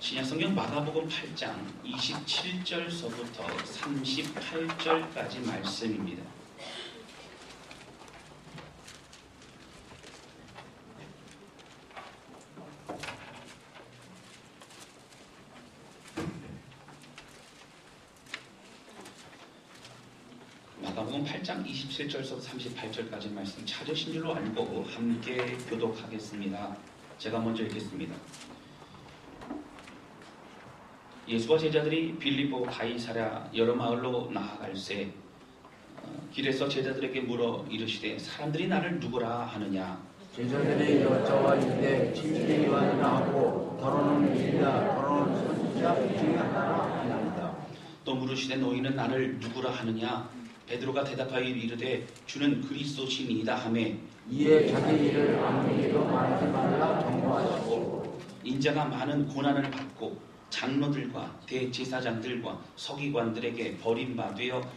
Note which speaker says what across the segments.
Speaker 1: 신약성경 마가복음 8장 27절서부터 38절까지 말씀입니다. 마가복음 8장 27절서부터 38절까지 말씀 찾으신 줄로 알고 함께 교독하겠습니다. 제가 먼저 읽겠습니다. 예수와 제자들이 빌립보 가이사랴 여러 마을로 나아갈새 길에서 제자들에게 물어 이르시되 사람들이 나를 누구라 하느냐.
Speaker 2: 제자들이 여짜와 이르되 진실이 요한이라 하고 더러는 엘리야 더러는 선지자 중에 하나라 하나이다.
Speaker 1: 또 물으시되 너희는 나를 누구라 하느냐. 베드로가 대답하여 이르되 주는 그리스도시니이다 하매
Speaker 2: 이에 자기 일을 아무에게도 말하지 말라 경고하시고
Speaker 1: 인자가 많은 고난을 받고 장로들과 대제사장들과 서기관들에게 버림받아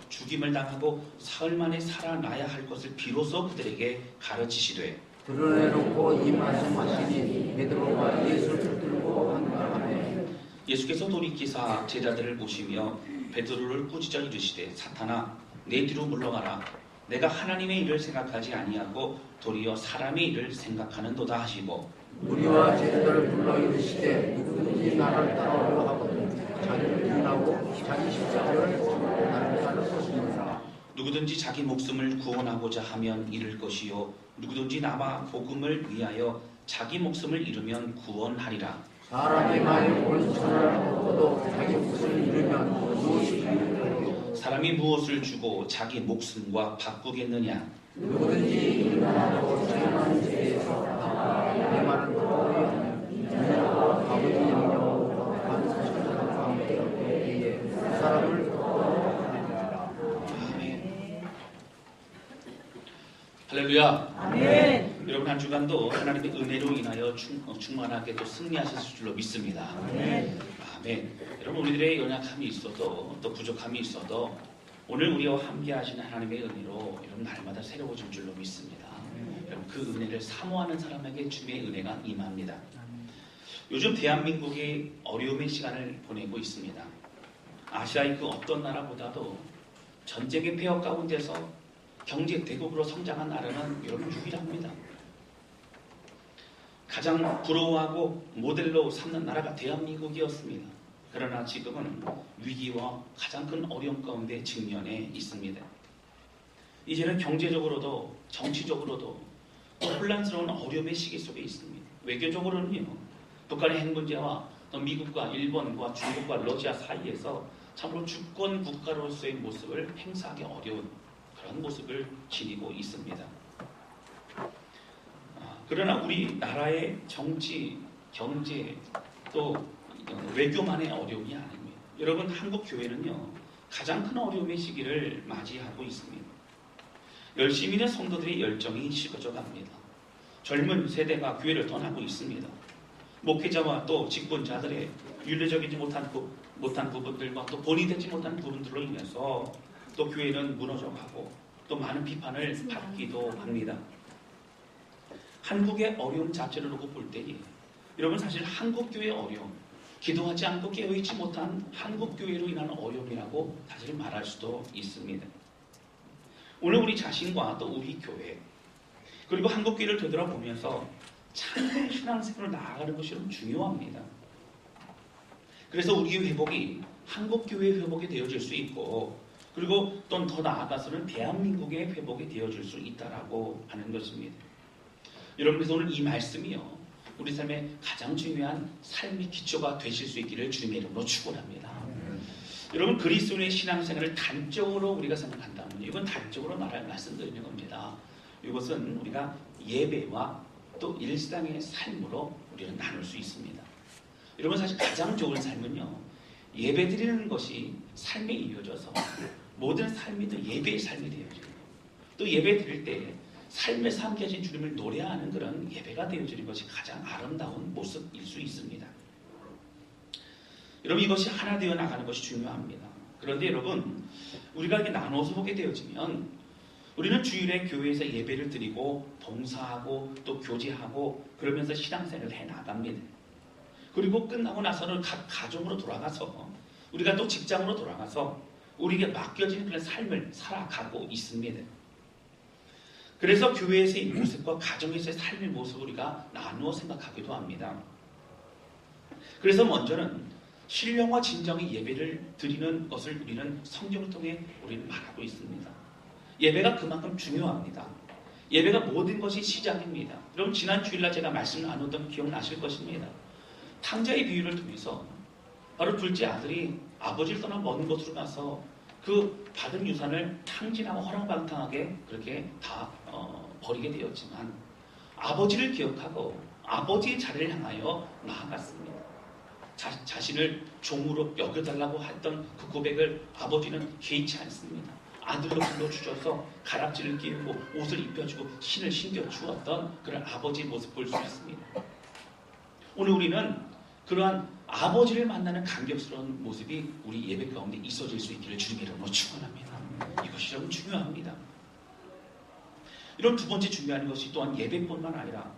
Speaker 1: 죽임을 당하고 사흘 만에 살아나야 할 것을 비로소 그들에게 가르치시되
Speaker 2: 드러내놓고 이 말씀하시니 베드로가 예수를 붙들고 한가하매
Speaker 1: 예수께서 돌이키사 제자들을 보시며 베드로를 꾸짖어 이르시되 사탄아 내 뒤로 물러가라. 내가 하나님의 일을 생각하지 아니하고 도리어 사람의 일을 생각하는도다 하시고
Speaker 2: 우리와 제자들을 불러 이르시되 누구든지 나를 따르려 하거든 자기를 부인하고 자기 십자가를 지고 나를 따를 것이니라.
Speaker 1: 누구든지 자기 목숨을 구원하고자 하면 잃을 것이요 누구든지 나와 복음을 위하여 자기 목숨을 잃으면 구원하리라.
Speaker 2: 사람이 만일 온 천하를 얻어도 자기 목숨을 잃으면 무엇이 유익하리요.
Speaker 1: 사람이 무엇을 주고 자기 목숨과 바꾸겠느냐.
Speaker 2: 누구든지 일어나고 자기만 죄에서 나와 내 말을 듣고 믿으려고 아버지 영역으로 반드시 가운데 없기에 그 사람을 구원하리라.
Speaker 1: 아멘. 할렐루야.
Speaker 3: 아멘.
Speaker 1: 여러분 한 주간도 하나님의 은혜로 인하여 충만하게 또 승리하셨을 줄로 믿습니다.
Speaker 3: 아멘.
Speaker 1: 아멘. 여러분 우리들의 연약함이 있어도 또 부족함이 있어도 오늘 우리와 함께 하시는 하나님의 은혜로 여러분 날마다 새로워질 줄로 믿습니다. 여러분 그 은혜를 사모하는 사람에게 주의 은혜가 임합니다. 요즘 대한민국이 어려움의 시간을 보내고 있습니다. 아시아의 그 어떤 나라보다도 전쟁의 폐허 가운데서 경제 대국으로 성장한 나라는 여러분 유일합니다. 가장 부러워하고 모델로 삼는 나라가 대한민국이었습니다. 그러나 지금은 위기와 가장 큰 어려움 가운데 직면해 있습니다. 이제는 경제적으로도 정치적으로도 또 혼란스러운 어려움의 시기 속에 있습니다. 외교적으로는요, 북한의 핵 문제와 또 미국과 일본과 중국과 러시아 사이에서 참으로 주권 국가로서의 모습을 행사하기 어려운 그런 모습을 지니고 있습니다. 그러나 우리나라의 정치, 경제, 또 외교만의 어려움이 아닙니다. 여러분 한국 교회는요 가장 큰 어려움의 시기를 맞이하고 있습니다. 열심히 있는 성도들의 열정이 식어져 갑니다. 젊은 세대가 교회를 떠나고 있습니다. 목회자와 또 직분자들의 윤리적이지 못한 부분들과 또 본의되지 못한 부분들로 인해서 또 교회는 무너져가고 또 많은 비판을 받기도 합니다. 한국의 어려움 자체를 놓고 볼 때에 여러분 사실 한국교회의 어려움, 기도하지 않고 깨어있지 못한 한국교회로 인한 어려움이라고 사실 말할 수도 있습니다. 오늘 우리 자신과 또 우리 교회 그리고 한국교회를 되돌아보면서 참된 신앙생활을 나아가는 것이 너무 중요합니다. 그래서 우리의 회복이 한국교회의 회복이 되어질 수 있고 그리고 또 더 나아가서는 대한민국의 회복이 되어질 수 있다라고 하는 것입니다. 여러분 그래서 오늘 이 말씀이요 우리 삶의 가장 중요한 삶의 기초가 되실 수 있기를 주님의 이름으로 축원합니다. 여러분 그리스도인의 신앙생활을 단적으로 우리가 생각한다면 이건 단적으로 말씀드리는 겁니다. 이것은 우리가 예배와 또 일상의 삶으로 우리는 나눌 수 있습니다. 여러분 사실 가장 좋은 삶은요 예배 드리는 것이 삶에 이어져서 모든 삶이 또 예배의 삶이 되어지고 또 예배 드릴 때 삶에서 함께 하신 주님을 노래하는 그런 예배가 되어지는 것이 가장 아름다운 모습일 수 있습니다. 여러분 이것이 하나 되어 나가는 것이 중요합니다. 그런데 여러분 우리가 이렇게 나눠서 보게 되어지면 우리는 주일에 교회에서 예배를 드리고 봉사하고 또 교제하고 그러면서 신앙생활을 해 나갑니다. 그리고 끝나고 나서는 각 가정으로 돌아가서 우리가 또 직장으로 돌아가서 우리에게 맡겨진 그런 삶을 살아가고 있습니다. 그래서 교회에서의 모습과 가정에서의 삶의 모습을 우리가 나누어 생각하기도 합니다. 그래서 먼저는 신령과 진정의 예배를 드리는 것을 우리는 성경을 통해 우리는 말하고 있습니다. 예배가 그만큼 중요합니다. 예배가 모든 것이 시작입니다. 여러분 지난 주일날 제가 말씀 나눴던 기억나실 것입니다. 탕자의 비유를 통해서 바로 둘째 아들이 아버지를 떠나 먼 곳으로 가서 그 받은 유산을 탕진하고 허랑방탕하게 그렇게 다 버리게 되었지만 아버지를 기억하고 아버지의 자리를 향하여 나아갔습니다. 자신을 종으로 여겨달라고 했던 그 고백을 아버지는 개의치 않습니다. 아들로 불러주셔서 가락지를 끼우고 옷을 입혀주고 신을 신겨주었던 그런 아버지의 모습 볼 수 있습니다. 오늘 우리는 그러한 아버지를 만나는 감격스러운 모습이 우리 예배 가운데 있어질 수 있기를 주님의 이름으로 축원합니다. 이것이 좀 중요합니다. 이런 두 번째 중요한 것이 또한 예배뿐만 아니라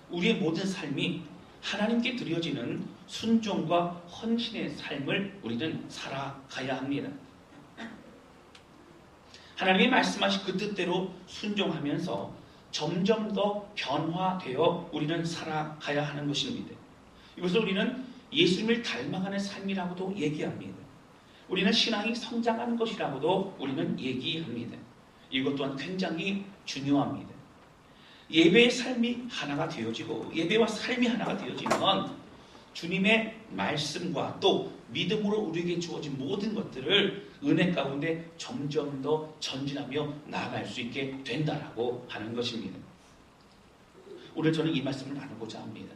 Speaker 1: 우리의 모든 삶이 하나님께 드려지는 순종과 헌신의 삶을 우리는 살아가야 합니다. 하나님이 말씀하신 그 뜻대로 순종하면서 점점 더 변화되어 우리는 살아가야 하는 것입니다. 이것을 우리는 예수님을 닮아가는 삶이라고도 얘기합니다. 우리는 신앙이 성장하는 것이라고도 우리는 얘기합니다. 이것 또한 굉장히 중요합니다. 예배의 삶이 하나가 되어지고 예배와 삶이 하나가 되어지면 주님의 말씀과 또 믿음으로 우리에게 주어진 모든 것들을 은혜 가운데 점점 더 전진하며 나아갈 수 있게 된다라고 하는 것입니다. 오늘 저는 이 말씀을 나누고자 합니다.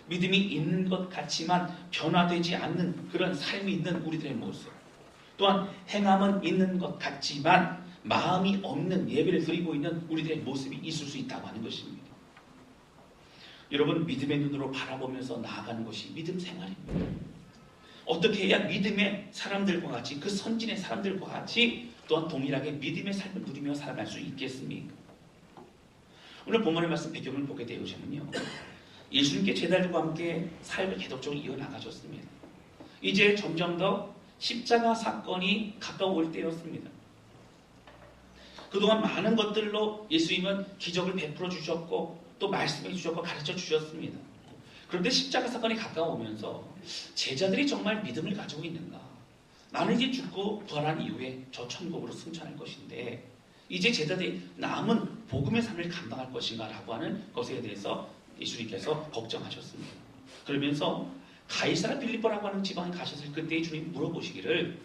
Speaker 1: 믿음이 있는 것 같지만 변화되지 않는 그런 삶이 있는 우리들의 모습, 또한 행함은 있는 것 같지만 마음이 없는 예배를 드리고 있는 우리들의 모습이 있을 수 있다고 하는 것입니다. 여러분 믿음의 눈으로 바라보면서 나아가는 것이 믿음 생활입니다. 어떻게 해야 믿음의 사람들과 같이 그 선진의 사람들과 같이 또한 동일하게 믿음의 삶을 누리며 살아갈 수 있겠습니까? 오늘 본문의 말씀 배경을 보게 되어지면요, 예수님께 제자들과 함께 삶을 계속적으로 이어나가셨습니다. 이제 점점 더 십자가 사건이 가까워올 때였습니다. 그동안 많은 것들로 예수님은 기적을 베풀어 주셨고 또 말씀해 주셨고 가르쳐 주셨습니다. 그런데 십자가 사건이 가까워오면서 제자들이 정말 믿음을 가지고 있는가? 나는 이제 죽고 부활한 이후에 저 천국으로 승천할 것인데 이제 제자들이 남은 복음의 삶을 감당할 것인가 라고 하는 것에 대해서 예수님께서 걱정하셨습니다. 그러면서 가이사라 빌립보라고 하는 지방에 가셨을 그때 주님 물어보시기를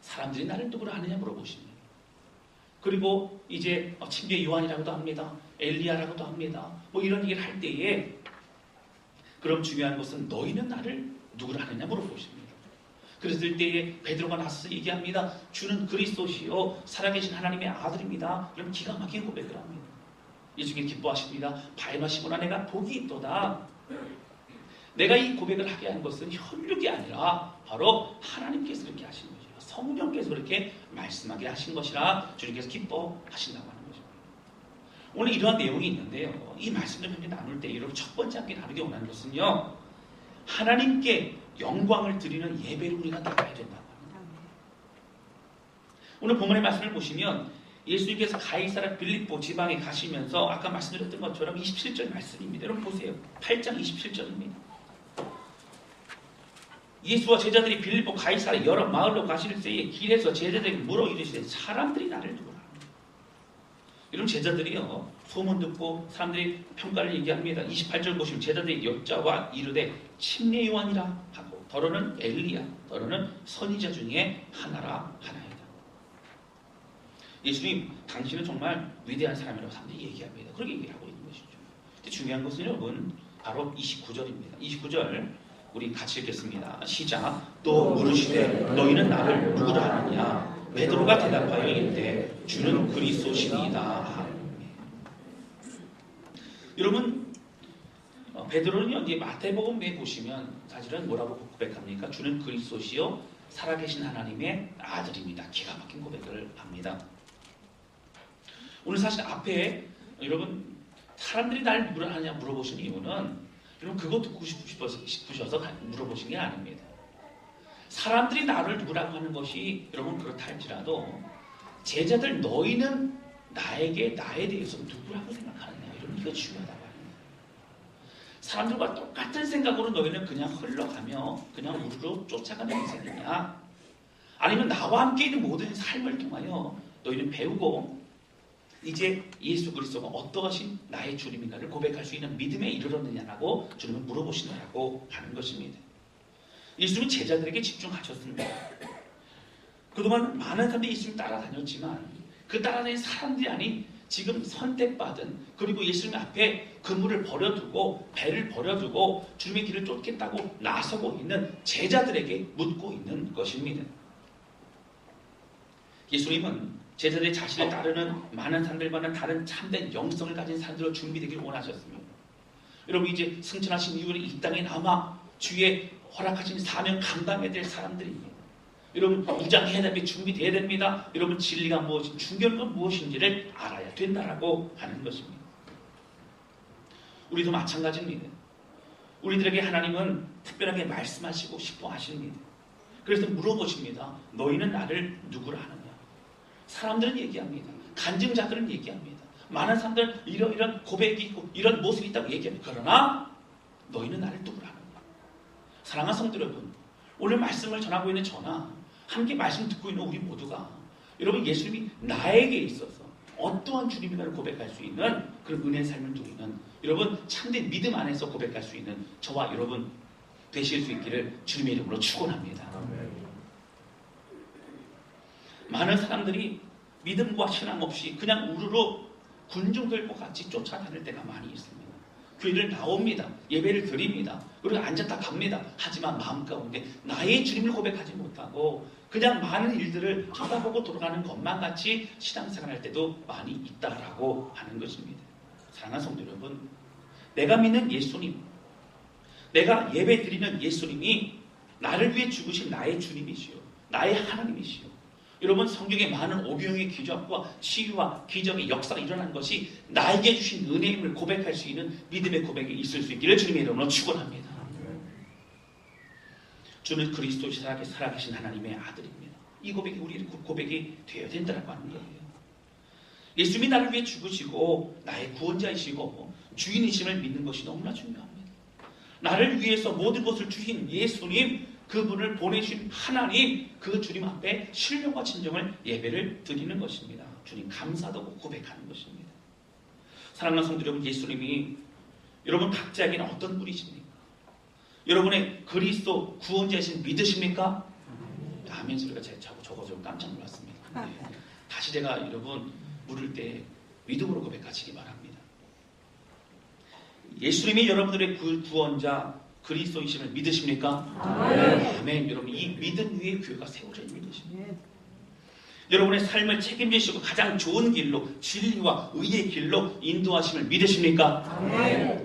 Speaker 1: 사람들이 나를 누구로 아느냐 물어보십니다. 그리고 이제 침례 요한이라고도 합니다. 엘리야라고도 합니다. 뭐 이런 얘기를 할 때에 그럼 중요한 것은 너희는 나를 누구로 아느냐 물어보십니다. 그랬을 때에 베드로가 나서서 얘기합니다. 주는 그리스도시요 살아계신 하나님의 아들입니다. 그럼 기가 막힌 고백을 합니다. 예수님이 기뻐하십니다. 바이마 시몬아 내가 복이 있도다. 내가 이 고백을 하게 한 것은 혈육이 아니라 바로 하나님께서 그렇게 하신 것이에요. 성령께서 그렇게 말씀하게 하신 것이라 주님께서 기뻐하신다고 하는 거죠. 오늘 이러한 내용이 있는데요. 이 말씀을 함께 나눌 때 여러분 첫 번째 함께 나누게 원하는 것은요. 하나님께 영광을 드리는 예배를 우리가 나가야 된다고 합니다. 오늘 본문의 말씀을 보시면 예수님께서 가이사라 빌립보 지방에 가시면서 아까 말씀드렸던 것처럼 27절 말씀입니다. 여러분 보세요. 8장 27절입니다. 예수와 제자들이 빌립보 가이사라 여러 마을로 가실 때에 길에서 제자들에게 물어 이르시되 사람들이 나를 누구라 합니다. 여러분 제자들이요 소문 듣고 사람들이 평가를 얘기합니다. 28절 보시면 제자들이 여자와 이르되 침례 요한이라 하고 더러는 엘리야 더러는 선지자 중에 하나라 하나이다. 예수님 당신은 정말 위대한 사람이라고 사람들이 얘기합니다. 그렇게 얘기를 하고 있는 것이죠. 근데 중요한 것은 여러분 바로 29절입니다. 29절 우리 같이 읽겠습니다. 시작. 또 물으시되 너희는 나를 누구라 하느냐? 베드로가 대답하여 이르되 주는 그리스도시니이다. 여러분 베드로는요 이제 마태복음에 보시면 사실은 뭐라고 고백합니까? 주는 그리스도시요 살아계신 하나님의 아들입니다. 기가 막힌 고백을 합니다. 오늘 사실 앞에 여러분 사람들이 날 누구라 하느냐 물어보신 이유는 여러분 그거 듣고 싶으셔서 물어보신 게 아닙니다. 사람들이 나를 누구라고 하는 것이 여러분 그렇다 할지라도 제자들 너희는 나에 대해서 누구라고 생각하느냐, 여러분 이거 중요하다고 합니다. 사람들과 똑같은 생각으로 너희는 그냥 흘러가며 그냥 우르르 쫓아가는 인생이냐, 아니면 나와 함께 있는 모든 삶을 통하여 너희는 배우고 이제 예수 그리스도가 어떠하신 나의 주님인가를 고백할 수 있는 믿음에 이르렀느냐라고 주님은 물어보시느라고 하는 것입니다. 예수님은 제자들에게 집중하셨습니다. 그동안 많은 사람들이 예수님 따라다녔지만 그 따라다니는 사람들이 아닌 지금 선택받은, 그리고 예수님 앞에 그물을 버려두고 배를 버려두고 주님의 길을 쫓겠다고 나서고 있는 제자들에게 묻고 있는 것입니다. 예수님은 제자들의 자신을 따르는 많은 사람들과는 다른 참된 영성을 가진 사람들로 준비되기를 원하셨습니다. 여러분 이제 승천하신 이후에 이 땅에 남아 주의 허락하신 사명 감당해야 될 사람들입니다. 여러분 무장해야 됩니다. 준비되어야 됩니다. 여러분 진리가 무엇인지, 중요한 건 무엇인지를 알아야 된다라고 하는 것입니다. 우리도 마찬가지입니다. 우리들에게 하나님은 특별하게 말씀하시고 싶어 하십니다. 그래서 물어보십니다. 너희는 나를 누구라 하느냐? 사람들은 얘기합니다. 간증자들은 얘기합니다. 많은 사람들은 이런 고백이 있고 이런 모습이 있다고 얘기합니다. 그러나 너희는 나를 누구라 하느냐? 사랑하는 성도 여러분, 오늘 말씀을 전하고 있는 저나 함께 말씀 듣고 있는 우리 모두가 여러분 예수님이 나에게 있어서 어떠한 주님인가를 고백할 수 있는 그런 은혜의 삶을 누리는 여러분 참된 믿음 안에서 고백할 수 있는 저와 여러분 되실 수 있기를 주님의 이름으로 축원합니다. 많은 사람들이 믿음과 신앙 없이 그냥 우르르 군중들과 같이 쫓아다닐 때가 많이 있습니다. 교회를 나옵니다. 예배를 드립니다. 그리고 앉았다 갑니다. 하지만 마음 가운데 나의 주님을 고백하지 못하고 그냥 많은 일들을 쳐다보고 돌아가는 것만 같이 신앙생활할 때도 많이 있다라고 하는 것입니다. 사랑하는 성도 여러분, 내가 믿는 예수님, 내가 예배 드리는 예수님이 나를 위해 죽으신 나의 주님이시요, 나의 하나님이시요. 여러분 성경에 많은 오병의 기적과 치유와 기적의 역사가 일어난 것이 나에게 주신 은혜임을 고백할 수 있는 믿음의 고백이 있을 수 있기를 주님의 이름으로 축원합니다. 주는 그리스도 살아계신 하나님의 아들입니다. 이 고백이 우리 고백이 되어야 된다고 하는 거예요. 예수님이 나를 위해 죽으시고 나의 구원자이시고 주인이심을 믿는 것이 너무나 중요합니다. 나를 위해서 모든 것을 주신 예수님, 그분을 보내신 하나님, 그 주님 앞에 신령과 진정을 예배를 드리는 것입니다. 주님 감사하다고 고백하는 것입니다. 사랑하는 성도 여러분, 예수님이 여러분 각자에게는 어떤 분이십니까? 여러분의 그리스도 구원자이신 믿으십니까? 아멘 소리가 저거 좀 깜짝 놀랐습니다. 네. 다시 제가 여러분 물을 때 믿음으로 고백하시기 바랍니다. 예수님이 여러분들의 구원자 그리스도이심을 믿으십니까? 아멘. 여러분 이 믿음 위에 교회가 세워져 있는 것입니다. 여러분의 삶을 책임지시고 가장 좋은 길로 진리와 의의 길로 인도하심을 믿으십니까?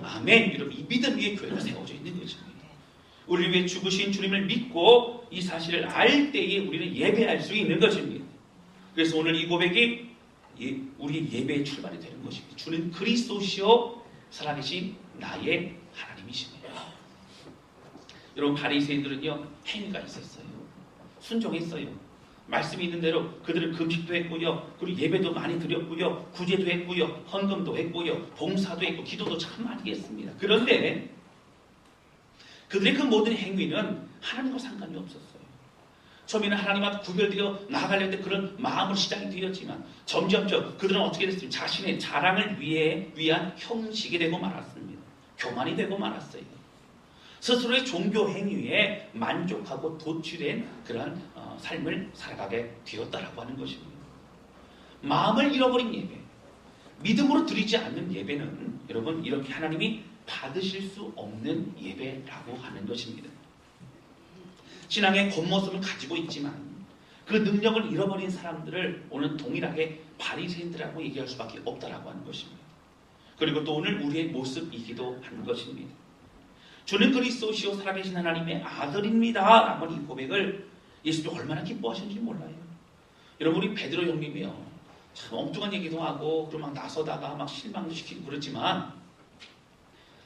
Speaker 1: 아멘. 여러분 이 믿음 위에 교회가 세워져 있는 것입니다. 우리를 위해 죽으신 주님을 믿고 이 사실을 알 때에 우리는 예배할 수 있는 것입니다. 그래서 오늘 이 고백이 우리의 예배의 출발이 되는 것입니다. 주는 그리스도시요 살아계신 나의 하나님이십니다. 여러분 바리새인들은요 행위가 있었어요. 순종했어요. 말씀이 있는 대로 그들은 금식도 했고요, 그리고 예배도 많이 드렸고요, 구제도 했고요, 헌금도 했고요, 봉사도 했고 기도도 참 많이 했습니다. 그런데 그들의 그 모든 행위는 하나님과 상관이 없었어요. 처음에는 하나님 앞에 구별되어 나아가려는데 그런 마음으로 시작이 되었지만 점점점 그들은 어떻게 됐습니까? 자신의 자랑을 위한 형식이 되고 말았습니다. 교만이 되고 말았어요. 스스로의 종교 행위에 만족하고 도취된 그런 삶을 살아가게 되었다라고 하는 것입니다. 마음을 잃어버린 예배, 믿음으로 드리지 않는 예배는 여러분 이렇게 하나님이 받으실 수 없는 예배라고 하는 것입니다. 신앙의 겉모습을 가지고 있지만 그 능력을 잃어버린 사람들을 오늘 동일하게 바리새인들이라고 얘기할 수밖에 없다라고 하는 것입니다. 그리고 또 오늘 우리의 모습이기도 한 것입니다. 주는 그리스도시요 살아계신 하나님의 아들입니다 라고 이 고백을 예수님이 얼마나 기뻐하셨는지 몰라요. 여러분 우리 베드로 형님이요 참 엉뚱한 얘기도 하고 그리고 막 나서다가 막 실망도 시키고 그러지만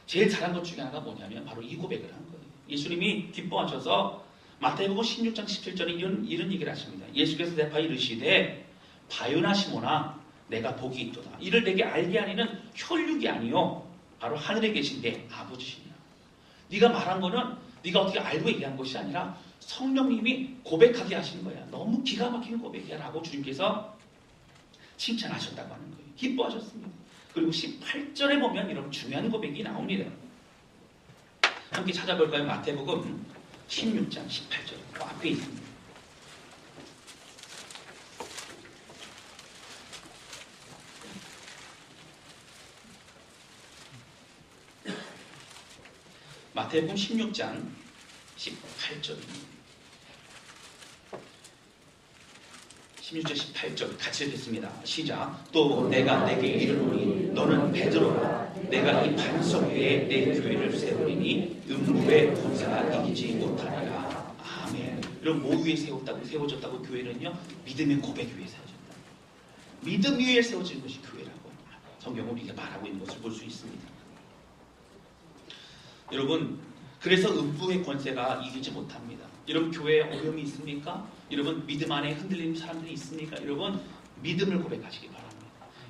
Speaker 1: 제일 잘한 것 중에 하나가 뭐냐면 바로 이 고백을 한 거예요. 예수님이 기뻐하셔서 마태복음 16장 17절에 이런 얘기를 하십니다. 예수께서 대파 이르시되 바요나 시몬아 내가 복이 있도다. 이를 내게 알게 하니는 혈육이 아니요 바로 하늘에 계신 내 아버지시니라. 네가 말한 거는 네가 어떻게 알고 얘기한 것이 아니라 성령님이 고백하게 하신 거야. 너무 기가 막힌 고백이야 라고 주님께서 칭찬하셨다고 하는 거예요. 기뻐하셨습니다. 그리고 18절에 보면 이런 중요한 고백이 나옵니다. 함께 찾아볼까요? 마태복음 16장 18절 그 앞에 있습니다. 마태복음 16장 18절입니다. 16절 18절 같이 읽겠습니다. 시작. 또 내가 내게 이르노니 너는 베드로라. 내가 이 반석 위에 내 교회를 세우리니 음부의 권세가 이기지 못하리라. 아멘. 이런 뭐 위에 세워졌다고 교회는요? 믿음의 고백 위에 세워졌다. 믿음 위에 세워진 것이 교회라고 성경은 이렇게 말하고 있는 것을 볼 수 있습니다. 여러분, 그래서 음부의 권세가 이기지 못합니다. 여러분, 교회에 어려움이 있습니까? 여러분, 믿음 안에 흔들리는 사람들이 있습니까? 여러분, 믿음을 고백하시기 바랍니다.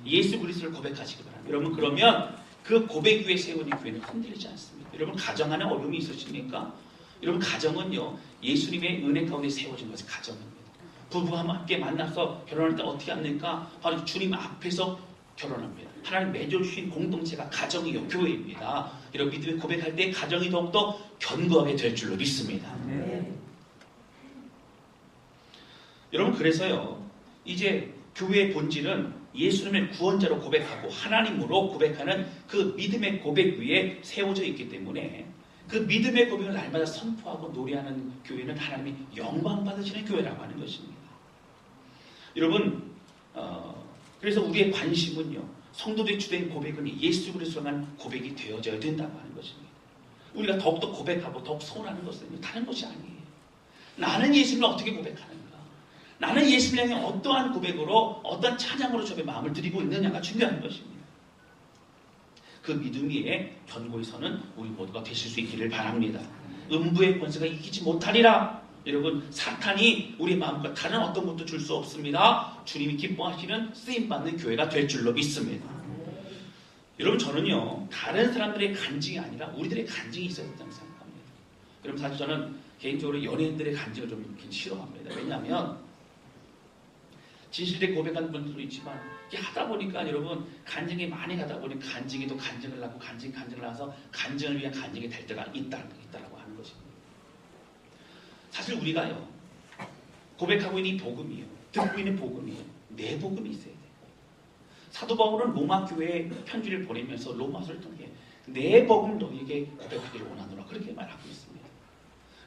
Speaker 1: 예수 그리스도를 고백하시기 바랍니다. 여러분, 그러면 그 고백 위에 세운 이 교회는 흔들리지 않습니다. 여러분, 가정 안에 어려움이 있으십니까? 여러분, 가정은요, 예수님의 은혜 가운데 세워진 것이 가정입니다. 부부와 함께 만나서 결혼할 때 어떻게 합니까? 바로 주님 앞에서 결혼합니다. 하나님 맺어주신 공동체가 가정이요, 교회입니다. 이런 믿음의 고백할 때 가정이 더욱더 견고하게 될 줄로 믿습니다. 여러분, 그래서요, 이제 교회의 본질은 예수님을 구원자로 고백하고 하나님으로 고백하는 그 믿음의 고백 위에 세워져 있기 때문에 그 믿음의 고백을 날마다 선포하고 노래하는 교회는 하나님이 영광 받으시는 교회라고 하는 것입니다. 여러분, 그래서 우리의 관심은요, 성도들의 주된 고백은 예수 그리스도만 고백이 되어져야 된다고 하는 것입니다. 우리가 더욱더 고백하고 더욱 소원하는 것은 다른 것이 아니에요. 나는 예수님을 어떻게 고백하는가? 나는 예수님을 향해 어떠한 고백으로 어떤 찬양으로 저의 마음을 드리고 있느냐가 중요한 것입니다. 그 믿음 위에 견고히 서는 우리 모두가 되실 수 있기를 바랍니다. 음부의 권세가 이기지 못하리라. 여러분, 사탄이 우리 마음과 다른 어떤 것도 줄 수 없습니다. 주님이 기뻐하시는 쓰임받는 교회가 될 줄로 믿습니다. 여러분, 저는요, 다른 사람들의 간증이 아니라 우리들의 간증이 있어야 된다고 생각합니다. 여러분, 사실 저는 개인적으로 연예인들의 간증을 좀 싫어합니다. 왜냐하면 진실되게 고백하는 분들도 있지만 이게 하다 보니까 여러분, 간증이 많이 가다 보니까 간증이도 간증을 하고 간증을 해서 간증을 위한 간증이 될 때가 있다라고 하는 것입니다. 사실 우리가요, 고백하고 있는 이 복음이요, 듣고 있는 복음이요, 내 복음이 있어야 돼요. 사도 바울은 로마 교회에 편지를 보내면서 로마서를 통해 내 복음을 너희에게 고백하기를 원하노라 그렇게 말하고 있습니다.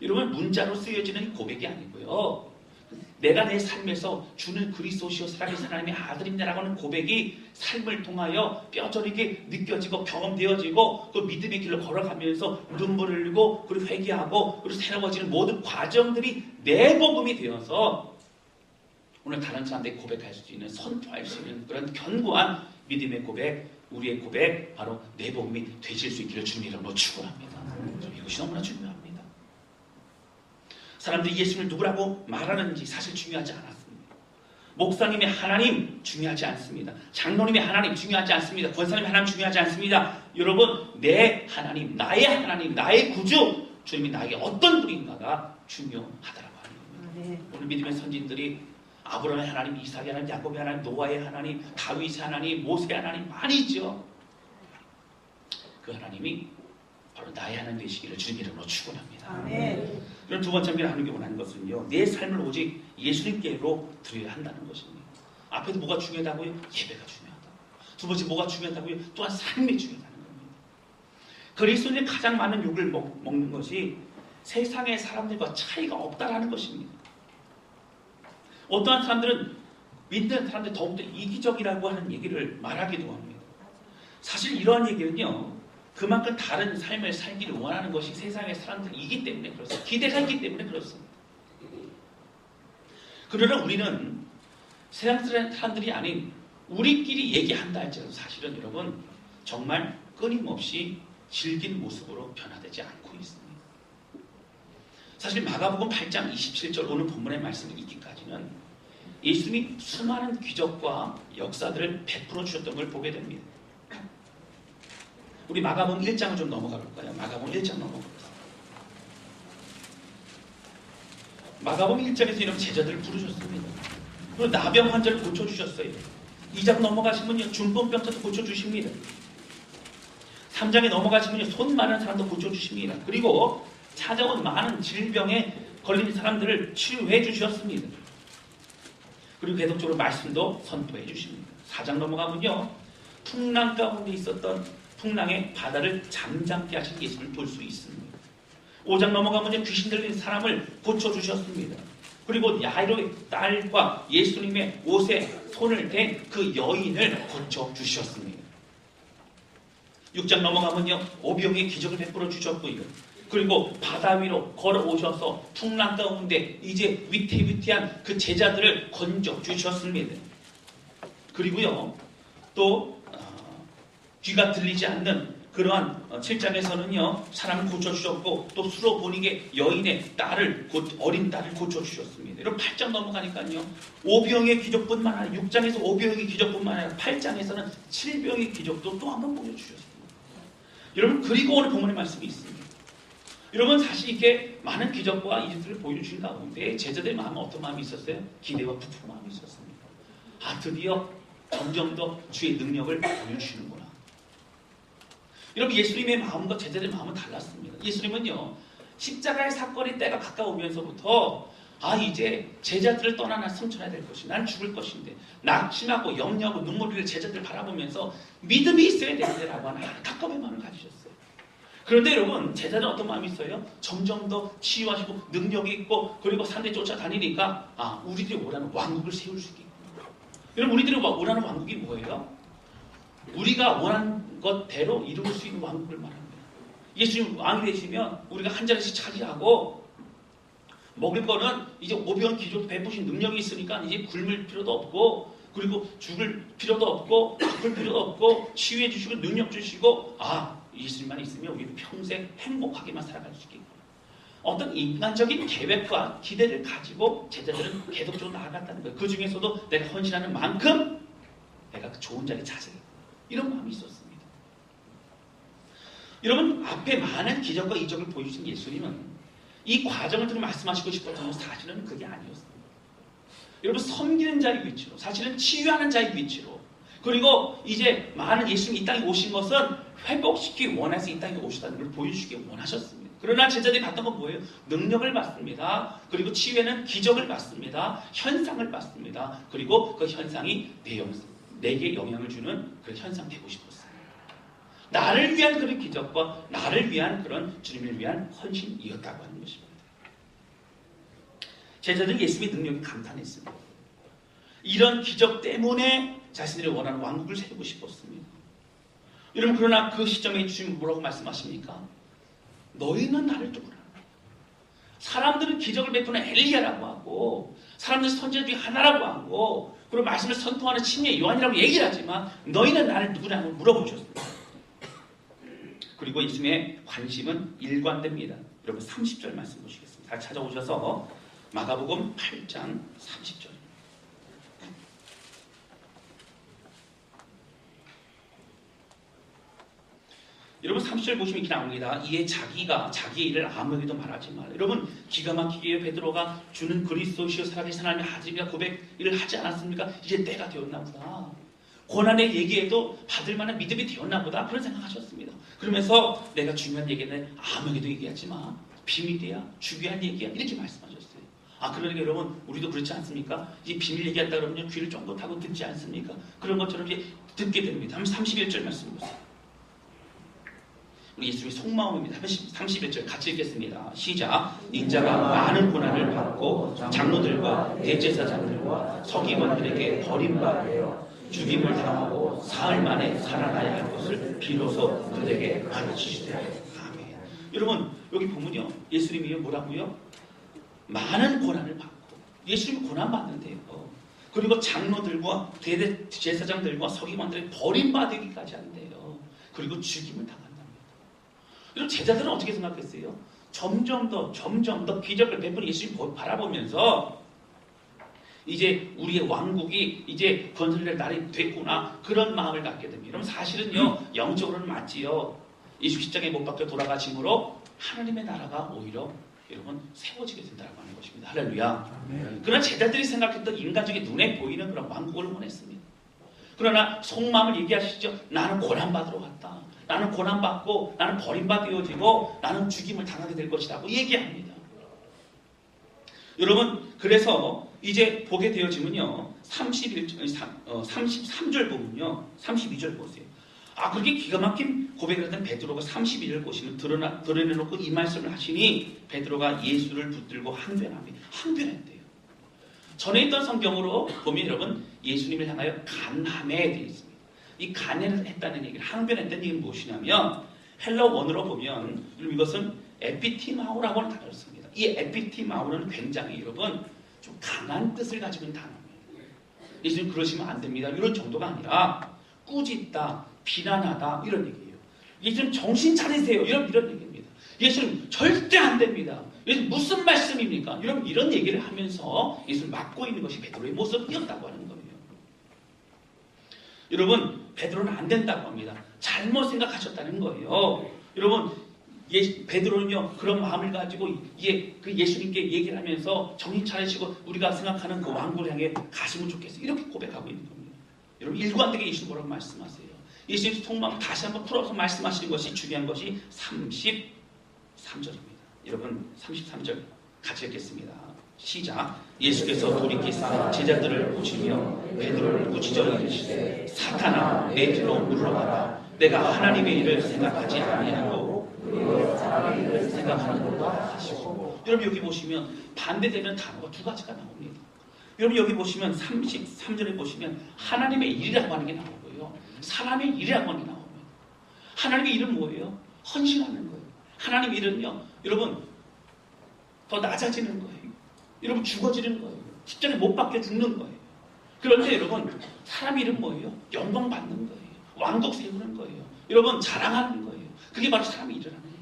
Speaker 1: 여러분, 문자로 쓰여지는 고백이 아니고요, 내가 내 삶에서 주는 그리스도시요 살아계신 하나님의 아들입니다라고 하는 고백이 삶을 통하여 뼈저리게 느껴지고 경험되어지고 그 믿음의 길을 걸어가면서 눈물을 흘리고 그리고 회개하고 그리고 새로워지는 모든 과정들이 내 복음이 되어서 오늘 다른 사람들이 고백할 수 있는, 선포할 수 있는 그런 견고한 믿음의 고백, 우리의 고백, 바로 내 복음이 되실 수 있기를 주님 이름으로 축원합니다. 이것이 너무나 중요합니다. 사람들이 예수님을 누구라고 말하는지 사실 중요하지 않았습니다. 목사님의 하나님 중요하지 않습니다. 장로님의 하나님 중요하지 않습니다. 권사님의 하나님 중요하지 않습니다. 여러분, 내 하나님, 나의 구주, 주님이 나에게 어떤 분인가가 중요하다라고 하는 겁니다. 오늘 믿음의 선진들이 아브라함의 하나님, 이삭의 하나님, 야곱의 하나님, 노아의 하나님, 다윗의 하나님, 모세의 하나님 많이 있죠. 그 하나님이 바로 나의 하나님 되시기를 주님 이름으로 축원합니다. 그럼 두 번째 하나님께 원하는 것은요, 내 삶을 오직 예수님께로 드려야 한다는 것입니다. 앞에도 뭐가 중요하다고요? 예배가 중요하다. 두 번째 뭐가 중요하다고요? 또한 삶이 중요하다는 겁니다. 그리스도인이 가장 많은 욕을 먹는 것이 세상의 사람들과 차이가 없다라는 것입니다. 어떠한 사람들은 믿는 사람들 더욱더 이기적이라고 하는 얘기를 말하기도 합니다. 사실 이러한 얘기는요, 그만큼 다른 삶을 살기를 원하는 것이 세상의 사람들이기 때문에 그렇습니다. 기대가 있기 때문에 그렇습니다. 그러나 우리는 세상 사람들이 아닌 우리끼리 얘기한다 할지라도 사실은 여러분 정말 끊임없이 질긴 모습으로 변화되지 않고 있습니다. 사실 마가복음 8장 27절 오늘 본문의 말씀이 있기까지는 예수님이 수많은 기적과 역사들을 베풀어 주셨던 걸 보게 됩니다. 우리 마가복음 1장을 좀 넘어가 볼까요? 마가복음 1장 넘어가겠습니다. 마가복음 1장에서 이런 제자들을 부르셨습니다. 그리고 나병 환자를 고쳐주셨어요. 2장 넘어가시면요, 중풍병자도 고쳐주십니다. 3장에 넘어가시면요, 손 마른 사람도 고쳐주십니다. 그리고 찾아온 많은 질병에 걸린 사람들을 치유해 주셨습니다. 그리고 계속적으로 말씀도 선포해 주십니다. 4장 넘어가면요, 풍랑 가운데 있었던 풍랑의 바다를 잠잠게 하신 예수를 볼 수 있습니다. 5장 넘어가면요, 귀신 들린 사람을 고쳐주셨습니다. 그리고 야이로의 딸과 예수님의 옷에 손을 댄 그 여인을 고쳐주셨습니다. 6장 넘어가면요, 오병의 기적을 베풀어 주셨고요. 그리고 바다 위로 걸어오셔서 풍랑 가운데 이제 위태위태한 그 제자들을 건져 주셨습니다. 그리고요, 또 귀가 들리지 않는 그러한 7장에서는요, 사람을 고쳐주셨고, 또 수로보니게 여인의 딸을, 어린 딸을 고쳐주셨습니다. 이런 8장 넘어가니까요, 5병의 기적뿐만 아니라 6장에서 5병의 기적뿐만 아니라 8장에서는 7병의 기적도 또 한 번 보여주셨습니다. 여러분, 그리고 오늘 본문의 말씀이 있습니다. 여러분, 사실 이렇게 많은 기적과 이들을 보여주신 가운데 제자들의 마음은 어떤 마음이 있었어요? 기대와 부푼 마음이 있었습니다. 아, 드디어 점점 더 주의 능력을 보여주시는구나. 여러분, 예수님의 마음과 제자들의 마음은 달랐습니다. 예수님은요, 십자가의 사건의 때가 가까우면서부터 이제 제자들을 떠나 난 승천해야 될 것이, 난 죽을 것인데, 낙심하고 염려하고 눈물 흘릴 제자들을 바라보면서 믿음이 있어야 되는데라고 하는 안타까움의 마음을 가지셨어요. 그런데 여러분, 제자들은 어떤 마음이 있어요? 점점 더 치유하시고 능력이 있고, 그리고 산에 쫓아다니니까 우리들이 원하는 왕국을 세울 수 있겠구나. 여러분, 우리들이 원하는 왕국이 뭐예요? 우리가 원하는 것대로 이룰 수 있는 왕국을 말합니다. 예수님 왕이 되시면 우리가 한 자리씩 차지하고, 먹을 거는 이제 오병 기적 베푸신 능력이 있으니까 이제 굶을 필요도 없고, 그리고 죽을 필요도 없고, 아플 필요도 없고, 치유해 주시고 능력 주시고, 예수님만 있으면 우리는 평생 행복하게만 살아갈 수 있겠구나. 어떤 인간적인 계획과 기대를 가지고 제자들은 계속적으로 나아갔다는 거예요. 그 중에서도 내가 헌신하는 만큼 내가 그 좋은 자리에 차지하겠구나. 이런 마음이 있었습니다. 여러분, 앞에 많은 기적과 이적을 보여주신 예수님은 이 과정을 통해 말씀하시고 싶었던 건 사실은 그게 아니었습니다. 여러분, 섬기는 자의 위치로, 사실은 치유하는 자의 위치로, 그리고 이제 많은 예수님이 이 땅에 오신 것은 회복시키기 원해서 이 땅에 오시다는 걸 보여주시기 원하셨습니다. 그러나 제자들이 봤던 건 뭐예요? 능력을 받습니다. 그리고 치유에는 기적을 받습니다. 현상을 받습니다. 그리고 그 현상이 내게 영향을 주는 그 현상 되고 싶었어요. 나를 위한 그런 기적과 나를 위한 그런 주님을 위한 헌신이었다고 하는 것입니다. 제자들은 예수님의 능력에 감탄했습니다. 이런 기적 때문에 자신들이 원하는 왕국을 세우고 싶었습니다. 여러분, 그러나 그 시점에 주님은 뭐라고 말씀하십니까? 너희는 나를 누구라? 사람들은 기적을 베푸는 엘리야라고 하고, 사람들 선지자 중에 하나라고 하고, 그리고 말씀을 선포하는 침례 요한이라고 얘기를 하지만 너희는 나를 누구라고 물어보셨습니다. 그리고 예수님의 관심은 일관됩니다. 여러분, 30절 말씀 보시겠습니다. 잘 찾아오셔서 마가복음 8장 30절. 여러분, 30절 보시면 이렇게 나옵니다. 이에 자기의 일을 아무에게도 말하지 말라. 여러분, 기가 막히게 베드로가 주는 그리스도시요 살아계신 하나님의 아들이라 고백을 하지 않았습니까? 이제 때가 되었나 보다. 고난의 얘기에도 받을 만한 믿음이 되었나 보다. 그런 생각하셨습니다. 그러면서 내가 중요한 얘기는 아무에게도 얘기하지 마. 비밀이야. 중요한 얘기야. 이렇게 말씀하셨어요. 그러니까 여러분, 우리도 그렇지 않습니까? 이 비밀 얘기한다 그러면 귀를 쫑긋하고 듣지 않습니까? 그런 것처럼 이제 듣게 됩니다. 31절 말씀 보세요. 우리 예수님의 속마음입니다. 31절 같이 읽겠습니다. 시작. 인자가 많은 고난을 받고 장로들과 대제사장들과 서기관들에게 버림받아 죽임을 당하고 사흘 만에 살아나야 할 것을 비로소 그들에게 가르치시되. 아멘. 여러분, 여기 보면요, 예수님이 뭐라고요? 많은 고난을 받고, 예수님이 고난 받는데요. 그리고 장로들과 대제사장들과 서기관들이 버림받으기까지 한대요. 그리고 죽임을 당한답니다. 여러분 제자들은 어떻게 생각했어요? 점점 더 기적을 베푼 예수님 바라보면서 이제 우리의 왕국이 이제 건설될 날이 됐구나 그런 마음을 갖게 됩니다. 여러분 사실은요 영적으로는 맞지요. 예수 십자가에 못 박혀 돌아가심으로 하나님의 나라가 오히려 여러분 세워지게 된다고 하는 것입니다. 할렐루야. 그러나 제자들이 생각했던 인간적인 눈에 보이는 그런 왕국을 원했습니다. 그러나 속마음을 얘기하시죠. 나는 고난받으러 왔다. 나는 고난받고 나는 버림받아지고 나는 죽임을 당하게 될 것이라고 얘기합니다. 여러분 그래서 이제 보게 되어지면요 33절 보면요 32절 보세요. 그렇게 기가 막힌 고백을 했던 베드로가 31절 보시면 드러내놓고 이 말씀을 하시니 베드로가 예수를 붙들고 항변합니다. 항변했대요. 전에 있던 성경으로 보면 여러분 예수님을 향하여 간함에 되어 있습니다. 이 간했다는 얘기를 항변했다는 얘기는 무엇이냐면 헬러 원어로 보면 이것은 에피티마오라고 하는 단어를 씁니다. 이 에피티마오는 굉장히 여러분 좀 강한 뜻을 가지고 있는 단어입니다. 예수님 그러시면 안 됩니다. 이런 정도가 아니라 꾸짖다, 비난하다 이런 얘기예요. 예수님 정신 차리세요. 이런 얘기입니다. 예수님 절대 안 됩니다. 예수님 무슨 말씀입니까? 이런 얘기를 하면서 예수님 막고 있는 것이 베드로의 모습이었다고 하는 거예요. 여러분 베드로는 안 된다고 합니다. 잘못 생각하셨다는 거예요. 여러분 베드로는요 그런 마음을 가지고 그 예수님께 얘기를 하면서 정신 차리시고 우리가 생각하는 그 왕국을 향해 가시면 좋겠어요. 이렇게 고백하고 있는 겁니다. 여러분 일관되게 예수님 뭐라고 말씀하세요. 예수님 속마음 다시 한번 풀어서 말씀하시는 것이 중요한 것이 33절입니다. 여러분 33절 같이 읽겠습니다. 시작. 예수께서 돌이키사 제자들을 꾸짖으며 베드로를 꾸짖어 이르시되 사탄아 내 뒤로 물러가라. 내가 하나님의 일을 생각하지 아니하고 사람의 일을 생각하는 것과 하시고. 여러분 여기 보시면 반대되는 단어가 두 가지가 나옵니다. 여러분 여기 보시면 33절에 보시면 하나님의 일이라고 하는 게 나오고요. 사람의 일이라고 하는 게 나옵니다. 하나님의 일은 뭐예요? 헌신하는 거예요. 하나님의 일은요. 여러분 더 낮아지는 거예요. 여러분 죽어지는 거예요. 십자가에 못 박혀 죽는 거예요. 그런데 여러분 사람 일은 뭐예요? 영광 받는 거예요. 왕국 세우는 거예요. 여러분 자랑하는 거예요. 그게 바로 사람의 일을 하는 거예요.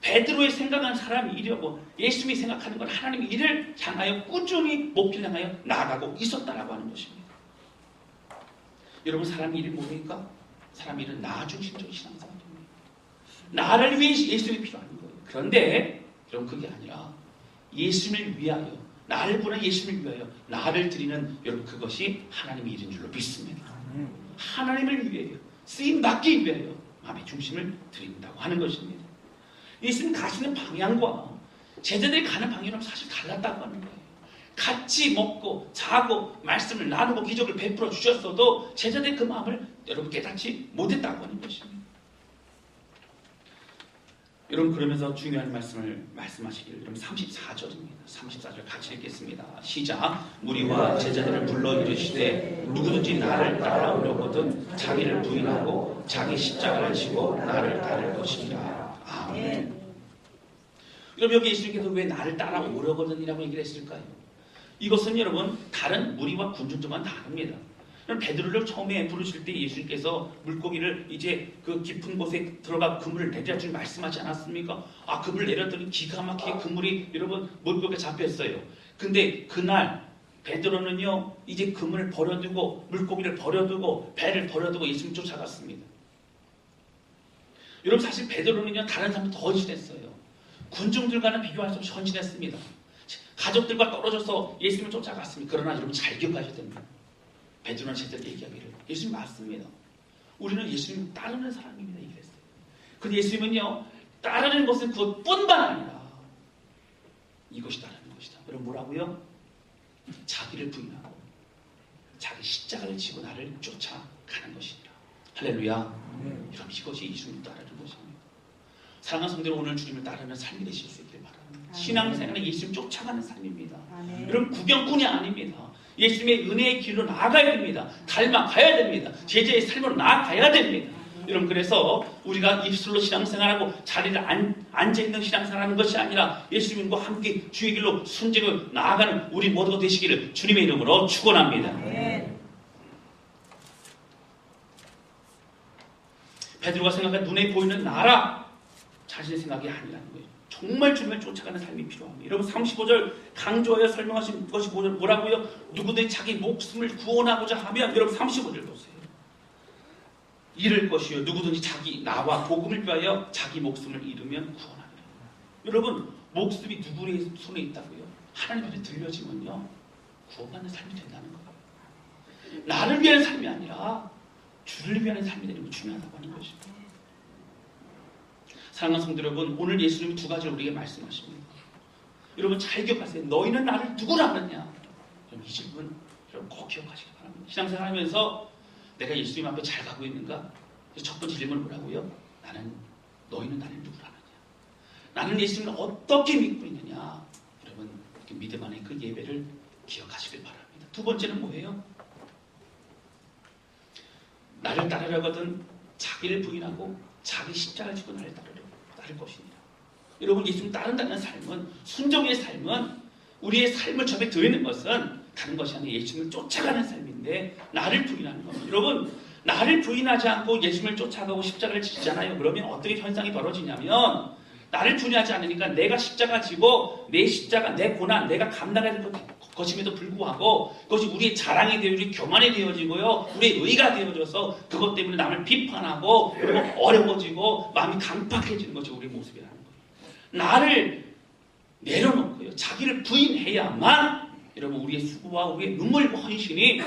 Speaker 1: 베드로의 생각하는 사람의 일이고 예수님이 생각하는 건 하나님의 일을 향하여 꾸준히 목표를 향하여 나아가고 있었다라고 하는 것입니다. 여러분 사람의 일이 뭡니까? 사람의 일은 나 중심적인 신앙생활입니다. 나를 위해 예수님이 필요한 거예요. 그런데 여러분 그게 아니라 예수님을 위하여 나를 보낸 예수님을 위하여 나를 드리는 여러분 그것이 하나님의 일인 줄로 믿습니다. 하나님을 위하여 쓰임받기 위하여 마음의 중심을 드린다고 하는 것입니다. 예수님 가시는 방향과 제자들이 가는 방향은 사실 달랐다고 하는 거예요. 같이 먹고 자고 말씀을 나누고 기적을 베풀어 주셨어도 제자들의 그 마음을 여러분 깨닫지 못했다고 하는 것입니다. 여러분 그러면서 중요한 말씀을 말씀하시길 여러분 34절입니다. 34절 같이 읽겠습니다. 시작. 무리와 제자들을 불러 이르시되 누구든지 나를 따라오려거든 자기를 부인하고 자기 십자가를 지고 나를 따를 것이니라. 아멘. 여러분 여기 예수님께서 왜 나를 따라오려거든이라고 얘기를 했을까요? 이것은 여러분 다른 무리와 군중들과는 다릅니다. 베드로를 처음에 부르실 때 예수님께서 물고기를 이제 그 깊은 곳에 들어가 그물을 내려 줄 말씀하지 않았습니까? 그물 내렸더니 기가 막히게 그물이 여러분 물고기가 잡혔어요. 근데 그날 베드로는요 이제 그물을 버려두고 물고기를 버려두고 배를 버려두고 예수님 쫓아갔습니다. 여러분 사실 베드로는요 다른 사람보다 더 헌신했어요. 군중들과는 비교할 수 없이 헌신했습니다. 가족들과 떨어져서 예수님을 쫓아갔습니다. 그러나 여러분 잘 기억하셔야 됩니다. 베드로는 제자들 얘기하기를 예수님 맞습니다. 우리는 예수님 따르는 사람입니다. 얘기했어요. 근데 예수님은요 따르는 것은 그것뿐만 아니라 이것이 따르는 것이다. 여러분 뭐라고요? 자기를 부인하고 자기 십자가를 지고 나를 쫓아가는 것이니라. 할렐루야. 여러분 이것이 예수님 따르는 것입니다. 사랑하는 성도들 오늘 주님을 따르는 삶이 되실 수 있길 바랍니다. 신앙생활은 예수님 쫓아가는 삶입니다. 여러분 구경꾼이 아닙니다. 예수님의 은혜의 길로 나아가야 됩니다. 닮아가야 됩니다. 제자의 삶으로 나아가야 됩니다. 여러분 그래서 우리가 입술로 신앙생활하고 자리를 앉아있는 신앙생활하는 것이 아니라 예수님과 함께 주의 길로 순종을 나아가는 우리 모두가 되시기를 주님의 이름으로 축원합니다. 베드로가 생각한 눈에 보이는 나라 자신의 생각이 아니라는 거예요. 정말 주님을 쫓아가는 삶이 필요합니다. 여러분 35절 강조하여 설명하신 것이 뭐라고요? 누구든지 자기 목숨을 구원하고자 하면 여러분 35절 보세요. 잃을 것이요 누구든지 나와 복음을 위하여 자기 목숨을 잃으면 구원하리라. 여러분 목숨이 누구의 손에 있다고요? 하나님 앞에 들려지면요 구원받는 삶이 된다는 거예요. 나를 위한 삶이 아니라 주를 위한 삶이 되는 게 중요하다고 하는 것입니다. 사랑하는 성도 여러분, 오늘 예수님이 두 가지를 우리에게 말씀하십니다. 여러분 잘 기억하세요. 너희는 나를 누구라 하느냐? 이 질문 여러분 꼭 기억하시기 바랍니다. 신앙생활 하면서 내가 예수님 앞에 잘 가고 있는가? 첫 번째 질문은 뭐라고요? 너희는 나를 누구라 하느냐? 나는 예수님을 어떻게 믿고 있느냐? 여러분 믿음 안에 그 예배를 기억하시길 바랍니다. 두 번째는 뭐예요? 나를 따르려거든 자기를 부인하고 자기 십자가를 지고 나를 따를 것이니라. 여러분 예수님 따른다는 삶은 순종의 삶은 우리의 삶을 접해 드리는 것은 다른 것이 아니라 예수님을 쫓아가는 삶인데 나를 부인하는 겁니다. 여러분 나를 부인하지 않고 예수님을 쫓아가고 십자가를 지잖아요. 그러면 어떻게 현상이 벌어지냐면 나를 부인하지 않으니까 내가 십자가 지고 내 십자가 내 고난 내가 감당해야 될 것임에도 불구하고 그것이 우리의 자랑이 되어 우리 교만이 되어지고요 우리의 의가 되어져서 그것 때문에 남을 비판하고 그리고 어려워지고 마음이 강팍해지는 것이 우리의 모습이라는 거예요. 나를 내려놓고요 자기를 부인해야만 여러분 우리의 수고와 우리의 눈물과 헌신이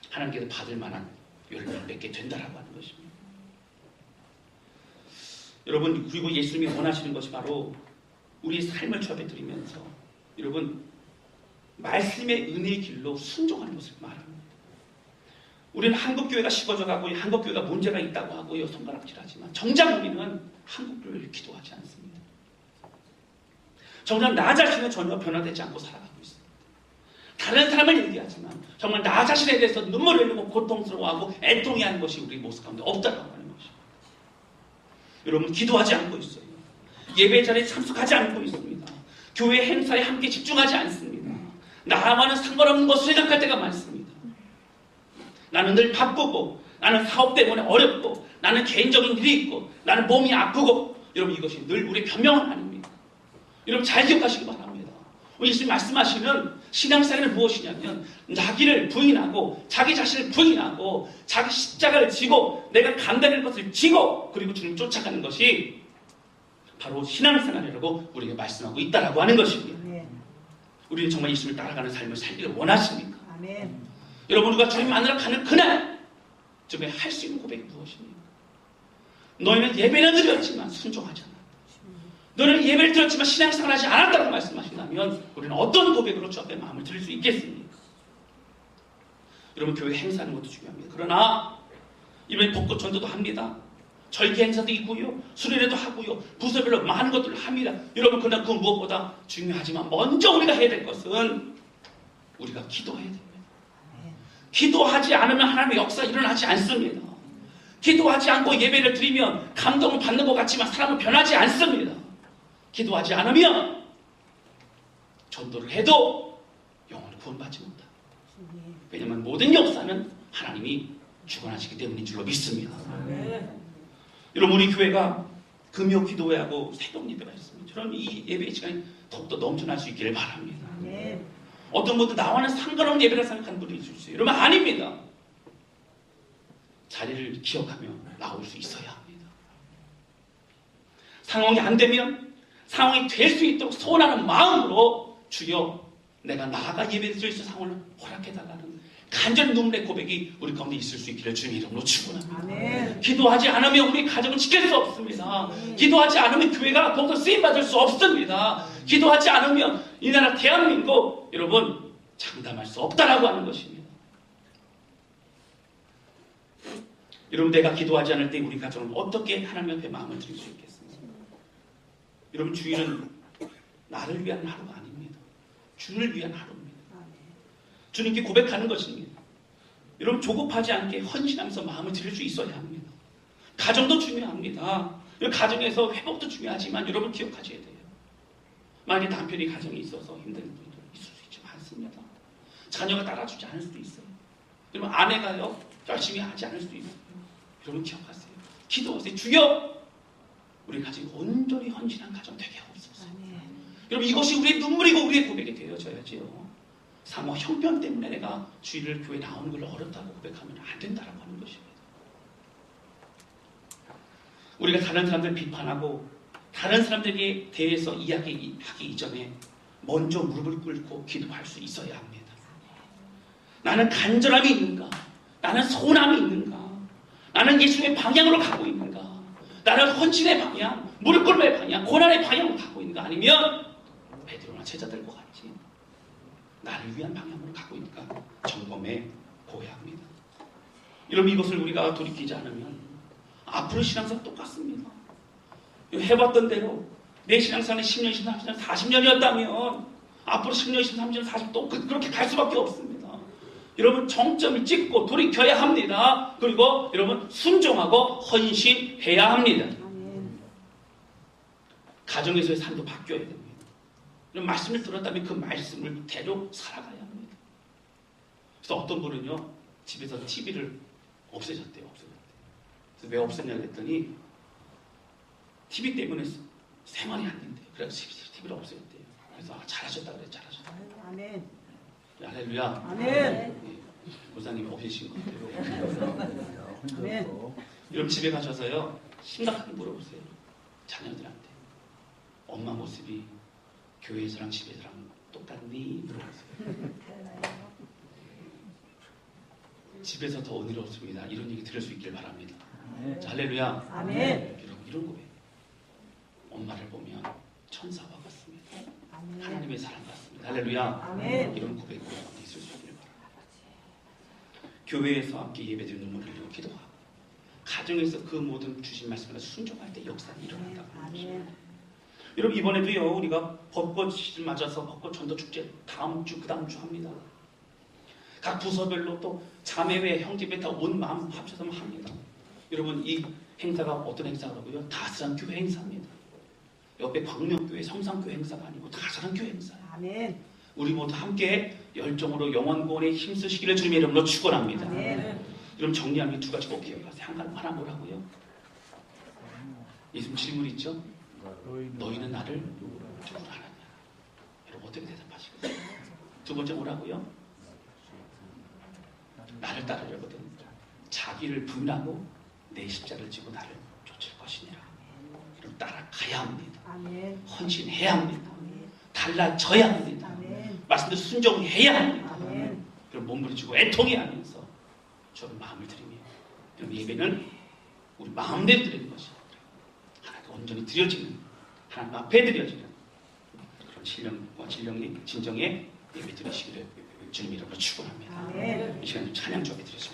Speaker 1: 하나님께서 받을 만한 열매를 맺게 된다라고 하는 것입니다. 여러분 그리고 예수님이 원하시는 것이 바로 우리의 삶을 주앞에 드리면서 여러분 말씀의 은혜의 길로 순종하는 것을 말합니다. 우리는 한국교회가 식어져가고 한국교회가 문제가 있다고 하고요 손가락질하지만 정작 우리는 한국교회를 기도하지 않습니다. 정작 나 자신은 전혀 변화되지 않고 살아가고 있습니다. 다른 사람을 얘기하지만 정말 나 자신에 대해서 눈물을 흘리고 고통스러워하고 애통해하는 것이 우리 모습 가운데 없다고 하는 것입니다. 여러분 기도하지 않고 있어요. 예배 자리에 참석하지 않고 있습니다. 교회 행사에 함께 집중하지 않습니다. 나와는 상관없는 것을 생각할 때가 많습니다. 나는 늘 바쁘고 나는 사업 때문에 어렵고 나는 개인적인 일이 있고 나는 몸이 아프고 여러분 이것이 늘 우리의 변명은 아닙니다. 여러분 잘 기억하시기 바랍니다. 예수님 말씀하시는 신앙생활은 무엇이냐면 자기를 부인하고 자기 자신을 부인하고 자기 십자가를 지고 내가 감당할 것을 지고 그리고 주님 쫓아가는 것이 바로 신앙생활이라고 우리에게 말씀하고 있다라고 하는 것입니다. 아멘. 우리는 정말 예수님을 따라가는 삶을 살기를 원하십니까? 아멘. 여러분 우리가 주님 만나러 가는 그날 쯤에 할 수 있는 고백이 무엇입니까? 너희는 예배는 드렸지만 순종하지 않았다. 너는 예배를 드렸지만 신앙생활을 하지 않았다고 말씀하신다면 우리는 어떤 고백으로 주 앞에 마음을 드릴 수 있겠습니까? 여러분 교회 행사하는 것도 중요합니다. 그러나 이번에 벚꽃 전도도 합니다. 절기 행사도 있고요. 수련회도 하고요. 부서별로 많은 것들을 합니다. 여러분 그러나 그 무엇보다 중요하지만 먼저 우리가 해야 될 것은 우리가 기도해야 됩니다. 기도하지 않으면 하나님의 역사가 일어나지 않습니다. 기도하지 않고 예배를 드리면 감동을 받는 것 같지만 사람은 변하지 않습니다. 기도하지 않으면 전도를 해도 영혼을 구원받지 못합니다. 왜냐하면 모든 역사는 하나님이 주관하시기 때문인 줄로 믿습니다. 여러분 우리 교회가 금요 기도회하고 새벽 예배가 있습니다. 저는 이 예배의 시간이 더욱더 넘쳐날 수 있기를 바랍니다. 어떤 분들 나와는 상관없는 예배를 생각하는 분이 있을 수 있어요. 여러분 아닙니다. 자리를 기억하며 나올 수 있어야 합니다. 상황이 안 되면 상황이 될 수 있도록 소원하는 마음으로 주여 내가 나아가 예배를 드릴 수 있는 상황을 허락해달라는 간절한 눈물의 고백이 우리 가운데 있을 수 있기를 주님의 이름으로 축원합니다. 기도하지 않으면 우리 가정은 지킬 수 없습니다. 기도하지 않으면 교회가 더욱더 쓰임받을 수 없습니다. 기도하지 않으면 이 나라 대한민국 여러분 장담할 수 없다라고 하는 것입니다. 여러분 내가 기도하지 않을 때 우리 가정은 어떻게 하나님 앞에 마음을 드릴 수 있겠습니까? 여러분 주일은 나를 위한 하루가 아닙니다. 주를 위한 하루입니다. 주님께 고백하는 것입니다. 여러분 조급하지 않게 헌신하면서 마음을 드릴 수 있어야 합니다. 가정도 중요합니다. 가정에서 회복도 중요하지만 여러분 기억하셔야 돼요. 만약에 남편이 가정에 있어서 힘든 분들 있을 수 있지 않습니다. 자녀가 따라주지 않을 수도 있어요. 여러분 아내가요 열심히 하지 않을 수도 있어요. 여러분 기억하세요. 기도하세요. 주여 우리 가정이 온전히 헌신한 가정 되게 하옵소서. 여러분 이것이 우리의 눈물이고 우리의 고백이 되어져야지요. 사모 형편 때문에 내가 주일을 교회 나오는 걸 어렵다고 고백하면 안 된다라고 하는 것입니다. 우리가 다른 사람들 비판하고 다른 사람들에게 대해서 이야기하기 이전에 먼저 무릎을 꿇고 기도할 수 있어야 합니다. 나는 간절함이 있는가? 나는 소원함이 있는가? 나는 예수의 방향으로 가고 있는가? 나는 헌신의 방향, 무릎 꿇음의 방향, 고난의 방향으로 가고 있는가? 아니면 베드로나 제자들과 같이 나를 위한 방향으로 가고 있는가? 점검해 보아야 합니다. 여러분 이것을 우리가 돌이키지 않으면 앞으로 신앙생활 똑같습니다. 해봤던 대로 내 신앙생활이 10년, 20년, 30년, 40년이었다면 앞으로 10년, 20년, 30년, 40년 또 그렇게 갈 수밖에 없습니다. 여러분 정점을 찍고 돌이켜야 합니다. 그리고 여러분 순종하고 헌신해야 합니다. 가정에서의 삶도 바뀌어야 됩니다. 말씀을 들었다면 그 말씀을 대로 살아가야 합니다. 그래서 어떤 분은요 집에서 TV를 없애졌대요. 그래서 왜 없앴냐 그랬더니 TV 때문에 생활이 안 된대요. 그래서 TV를 없애졌대요. 그래서 잘하셨다 그래요. 잘하셨다.
Speaker 3: 아멘.
Speaker 1: 할렐루야.
Speaker 3: 아멘.
Speaker 1: 네, 목사님이 없애신 것 같아요.
Speaker 3: 아멘.
Speaker 1: 여러분 집에 가셔서요 심각하게 물어보세요. 자녀들한테 엄마 모습이 교회에서랑 집에서랑 똑같니? 물어보세요. 집에서 더 은혜롭습니다. 이런 얘기 들을 수 있길 바랍니다. 자, 할렐루야.
Speaker 3: 아멘.
Speaker 1: 이런 고백. 엄마를 보면 천사와 같습니다.
Speaker 3: 아멘.
Speaker 1: 하나님의 사랑 같습니다. 할렐루야.
Speaker 3: 아멘.
Speaker 1: 이런 고백으로 있을 수 있길 바랍니다. 교회에서 함께 예배드리는 눈물을 흘리고 기도하고 가정에서 그 모든 주신 말씀을 순종할 때 역사가 일어난다고 하는 것입니다. 여러분 이번에도요 우리가 벚꽃 시즌 맞아서 벚꽃 전도 축제 다음 주 그 다음 주 합니다. 각 부서별로 또 자매회 형제회 다 온 마음 합쳐서 합니다. 여러분 이 행사가 어떤 행사라고요? 다스란 교회 행사입니다. 옆에 광명교회 성산교회 행사가 아니고 다스란 교회 행사예요.
Speaker 3: 아멘.
Speaker 1: 우리 모두 함께 열정으로 영원구원에 힘쓰시기를 주님의 이름으로 축원합니다. 여러분 정리하면 두 가지 꼭 기억하세요. 하나 뭐라고요? 예수님 질문 있죠? 너희는 나를 누구로 아느냐? 여러분 어떻게 대답하시겠어요? 두 번째 뭐라고요? 나를 따르려거든 자기를 부인하고 내 십자가를 지고 나를 쫓을 것이니라. 여러분 따라가야 합니다.
Speaker 3: 아멘.
Speaker 1: 헌신해야 합니다.
Speaker 3: 아멘.
Speaker 1: 달라져야 합니다.
Speaker 3: 아멘.
Speaker 1: 말씀대로 순종해야 합니다.
Speaker 3: 아멘.
Speaker 1: 그럼 몸부림치고 애통해 하면서 저는 마음을 드리며 그럼 예배는 우리 마음대로 드리는 것이 하나님께 온전히 드려지는 하나님 앞에 드려지는 그런 신령과 진정의 예배 드리시기를 주님 이름으로 축원합니다.
Speaker 3: 아멘.
Speaker 1: 이 시간 찬양 좀 해드리겠습니다.